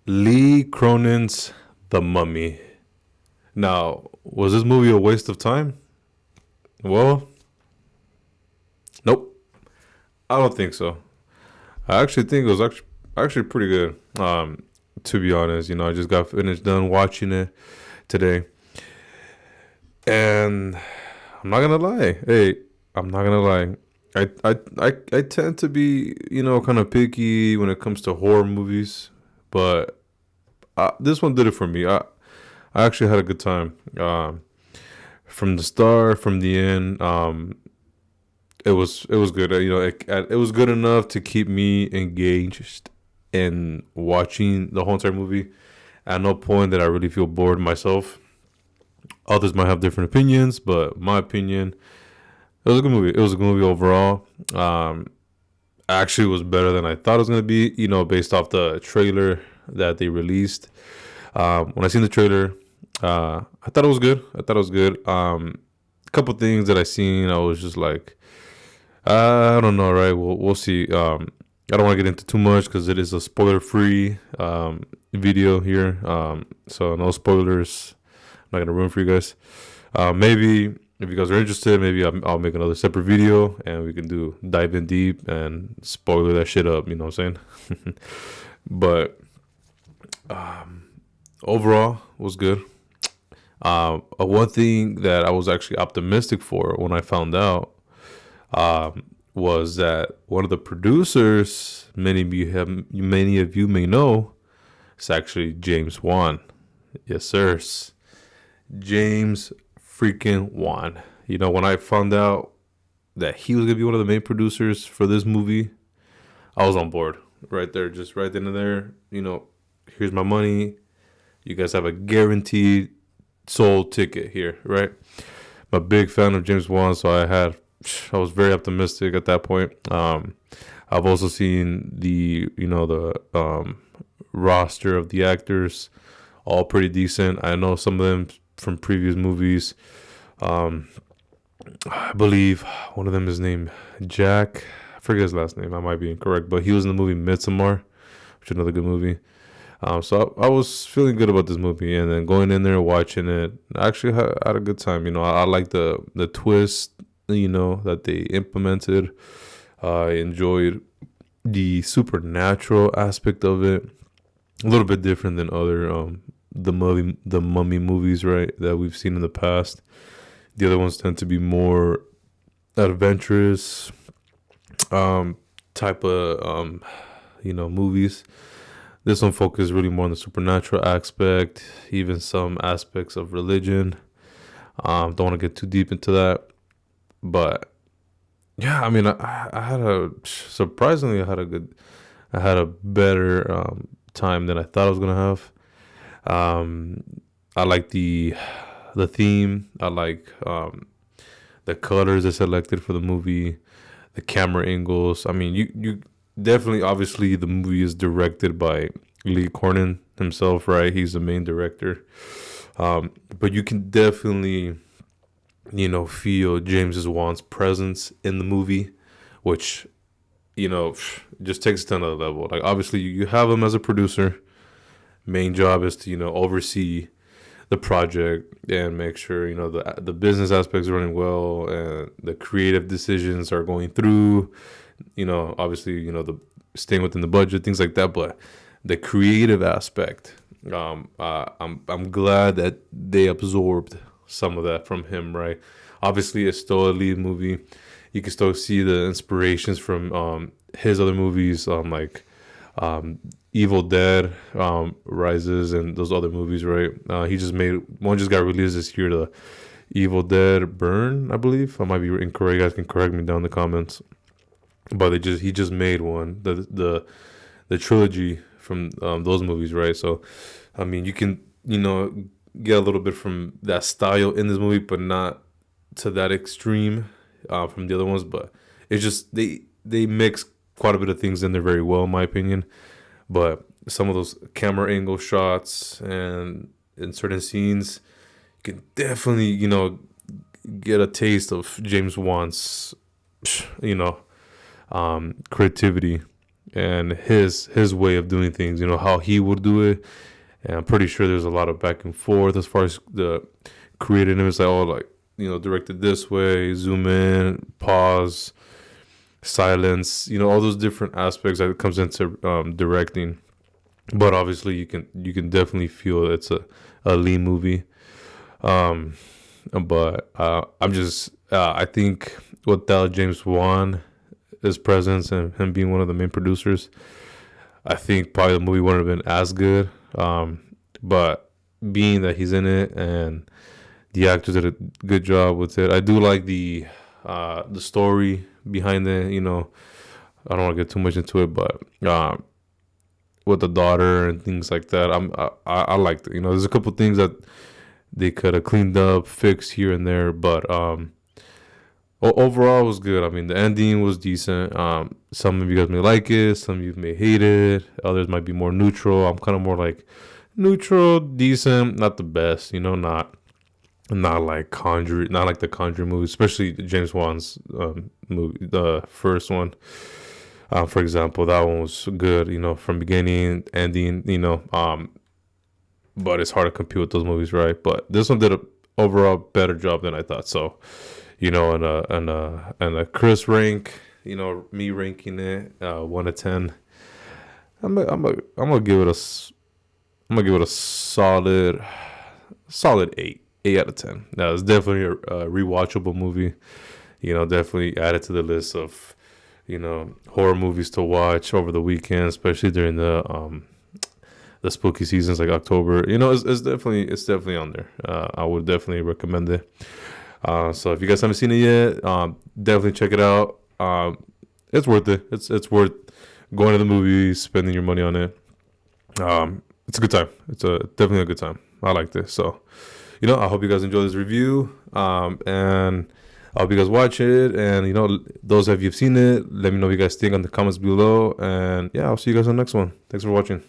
Lee Cronin's The Mummy. Now, was this movie a waste of time? Well, nope. I don't think so. I actually think it was actually pretty good. To be honest, I just got finished done watching it today, and I'm not gonna lie. Hey, I'm not gonna lie. I tend to be kind of picky when it comes to horror movies, but this one did it for me. I actually had a good time. From the start, from the end. It was good. It was good enough to keep me engaged in watching the whole entire movie. At no point did I really feel bored myself. Others might have different opinions, but my opinion, it was a good movie. It was a good movie overall. Actually, it was better than I thought it was gonna be. Based off the trailer that they released. When I seen the trailer, I thought it was good. I thought it was good. A couple things that I seen, I was just like, I don't know, right? We'll see. I don't want to get into too much because it is a spoiler-free video here. So no spoilers. I'm not gonna ruin for you guys. Maybe if you guys are interested, maybe I'll make another separate video and we can dive in deep and spoiler that shit up. You know what I'm saying? But overall, was good. One thing that I was actually optimistic for when I found out was that one of the producers, many of you may know, is actually James Wan. Yes, sir. James freaking Wan. When I found out that he was gonna be one of the main producers for this movie, I was on board right there, just right then and there. Here's my money. You guys have a guaranteed sold ticket here, right? I'm a big fan of James Wan, so I was very optimistic at that point. I've also seen the roster of the actors, all pretty decent. I know some of them from previous movies. I believe one of them is named Jack. I forget his last name. I might be incorrect, but he was in the movie Midsommar, which is another good movie. So I was feeling good about this movie, and then going in there watching it, I actually had a good time. I like the twist, that they implemented. I enjoyed the supernatural aspect of it. A little bit different than other the mummy movies, right? That we've seen in the past. The other ones tend to be more adventurous type of movies. This one focuses really more on the supernatural aspect, even some aspects of religion. Don't want to get too deep into that, but yeah, I mean, I had surprisingly, I had a better time than I thought I was gonna have. Um, I like the theme. I like the colors they selected for the movie, the camera angles. I mean, you definitely, obviously, the movie is directed by Lee Cronin himself, right? He's the main director. But you can definitely, feel James Wan's presence in the movie, which, just takes it to another level. Like, obviously, you have him as a producer. Main job is to, oversee the project and make sure, the business aspects are running well and the creative decisions are going through. Obviously, the staying within the budget, things like that. But the creative aspect, I'm glad that they absorbed some of that from him, right? Obviously, it's still a lead movie. You can still see the inspirations from his other movies, like um, Evil Dead Rises and those other movies, right? He just made one, just got released this year, the Evil Dead Burn, I believe. I might be incorrect. You guys can correct me down in the comments. But he just made one, the trilogy from those movies, right? So, I mean, you can get a little bit from that style in this movie, but not to that extreme from the other ones. But it's just they mix quite a bit of things in there very well, in my opinion. But some of those camera angle shots and in certain scenes, you can definitely get a taste of James Wan's you know creativity and his way of doing things. You know how he would do it, and I'm pretty sure there's a lot of back and forth as far as the creating it. It's like, oh, like, directed this way, zoom in, pause, silence. All those different aspects that comes into directing. But obviously, you can definitely feel it's a lean movie. Um, but I think without James Wan, his presence and him being one of the main producers, I think probably the movie wouldn't have been as good. But being that he's in it and the actors did a good job with it, I do like the story behind it. I don't want to get too much into it, but with the daughter and things like that, I liked it. There's a couple things that they could have cleaned up, fixed here and there, but overall it was good. I mean, the ending was decent. Some of you guys may like it, some of you may hate it, others might be more neutral. I'm kind of more like neutral, decent, not the best. Not like Conjuring, not like the Conjuring movie, especially James Wan's movie, the first one. For example, that one was good. From beginning, ending. But it's hard to compete with those movies, right? But this one did a overall better job than I thought. So, and a Chris rank, me ranking it 1 to 10. I'm gonna give it a solid 8 out of 10. Now it's definitely a rewatchable movie. Definitely add it to the list of horror movies to watch over the weekend, especially during the spooky seasons like October. It's definitely on there. I would definitely recommend it. So if you guys haven't seen it yet, definitely check it out. It's worth it. It's worth going to the movies, spending your money on it. It's a good time. It's definitely a good time. I like this. So, I hope you guys enjoy this review. And I hope you guys watch it. And, those of you who've seen it, let me know what you guys think on the comments below. And yeah, I'll see you guys on the next one. Thanks for watching.